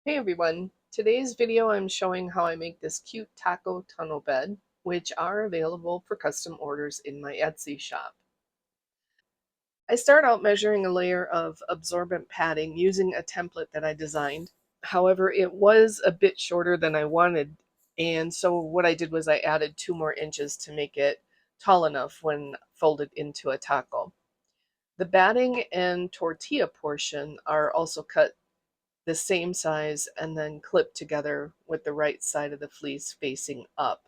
Hey everyone, today's video I'm showing how I make this cute taco tunnel bed, which are available for custom orders in my Etsy shop. I start out measuring a layer of absorbent padding using a template that I designed. However, it was a bit shorter than I wanted, and so what I did was I added 2 more inches to make it tall enough when folded into a taco. The batting and tortilla portion are also cut the same size and then clip together with the right side of the fleece facing up.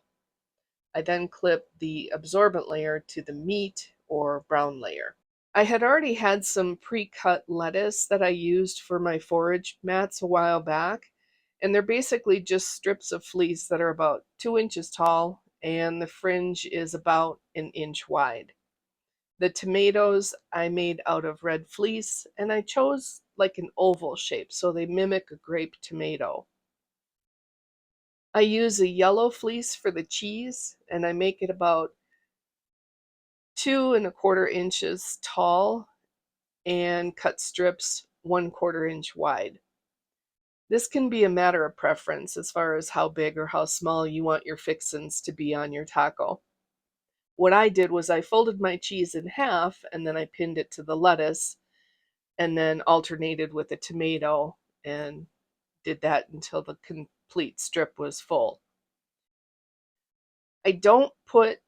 I then clip the absorbent layer to the meat or brown layer. I had already had some pre-cut lettuce that I used for my forage mats a while back, and they're basically just strips of fleece that are about 2 inches tall and the fringe is about an inch wide. The tomatoes I made out of red fleece, and I chose like an oval shape so they mimic a grape tomato. I use a yellow fleece for the cheese, and I make it about 2¼ inches tall and cut strips 1/4 inch wide. This can be a matter of preference as far as how big or how small you want your fixins to be on your taco. What I did was I folded my cheese in half and then I pinned it to the lettuce and then alternated with a tomato and did that until the complete strip was full. I don't put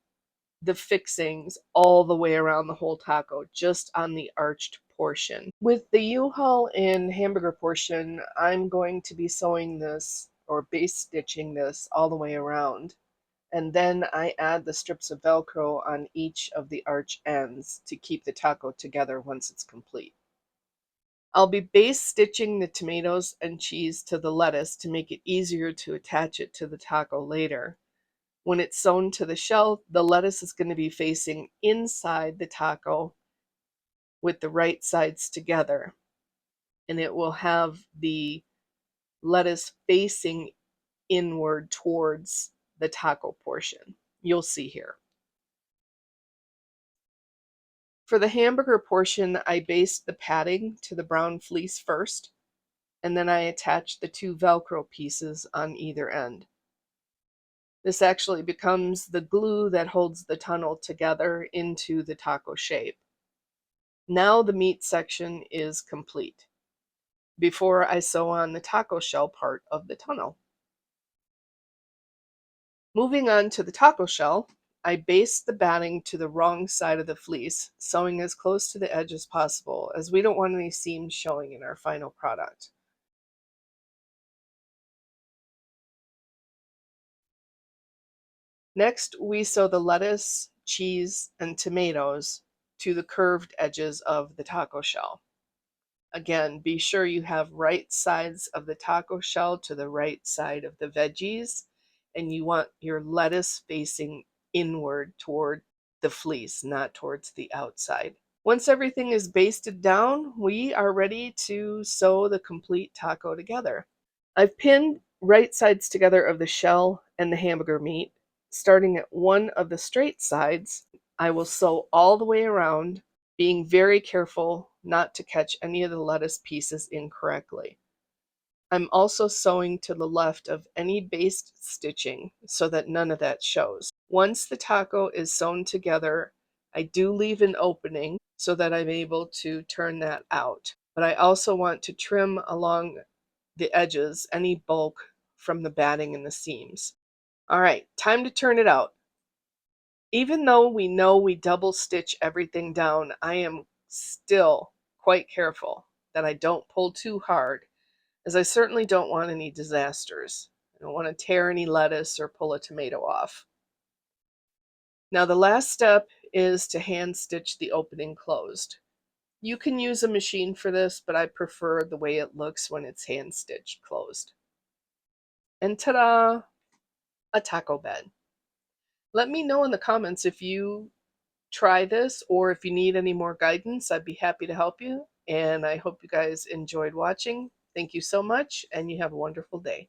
the fixings all the way around the whole taco, just on the arched portion. With the U-Haul and hamburger portion, I'm going to be sewing this or base stitching this all the way around. And then I add the strips of Velcro on each of the arch ends to keep the taco together once it's complete. I'll be base stitching the tomatoes and cheese to the lettuce to make it easier to attach it to the taco later. When it's sewn to the shell, the lettuce is going to be facing inside the taco with the right sides together, and it will have the lettuce facing inward towards the taco portion. You'll see here. For the hamburger portion, I based the padding to the brown fleece first, and then I attached the 2 Velcro pieces on either end. This actually becomes the glue that holds the tunnel together into the taco shape. Now the meat section is complete before I sew on the taco shell part of the tunnel. Moving on to the taco shell, I baste the batting to the wrong side of the fleece, sewing as close to the edge as possible, as we don't want any seams showing in our final product. Next, we sew the lettuce, cheese, and tomatoes to the curved edges of the taco shell. Again, be sure you have right sides of the taco shell to the right side of the veggies, and you want your lettuce facing inward toward the fleece, not towards the outside. Once everything is basted down, we are ready to sew the complete taco together. I've pinned right sides together of the shell and the hamburger meat. Starting at one of the straight sides, I will sew all the way around, being very careful not to catch any of the lettuce pieces incorrectly. I'm also sewing to the left of any based stitching so that none of that shows. Once the taco is sewn together, I do leave an opening so that I'm able to turn that out. But I also want to trim along the edges any bulk from the batting and the seams. All right, time to turn it out. Even though we know we double stitch everything down, I am still quite careful that I don't pull too hard, as I certainly don't want any disasters. I don't want to tear any lettuce or pull a tomato off. Now the last step is to hand stitch the opening closed. You can use a machine for this, but I prefer the way it looks when it's hand stitched closed. And ta-da! A taco bed. Let me know in the comments if you try this or if you need any more guidance. I'd be happy to help you. And I hope you guys enjoyed watching. Thank you so much, and you have a wonderful day.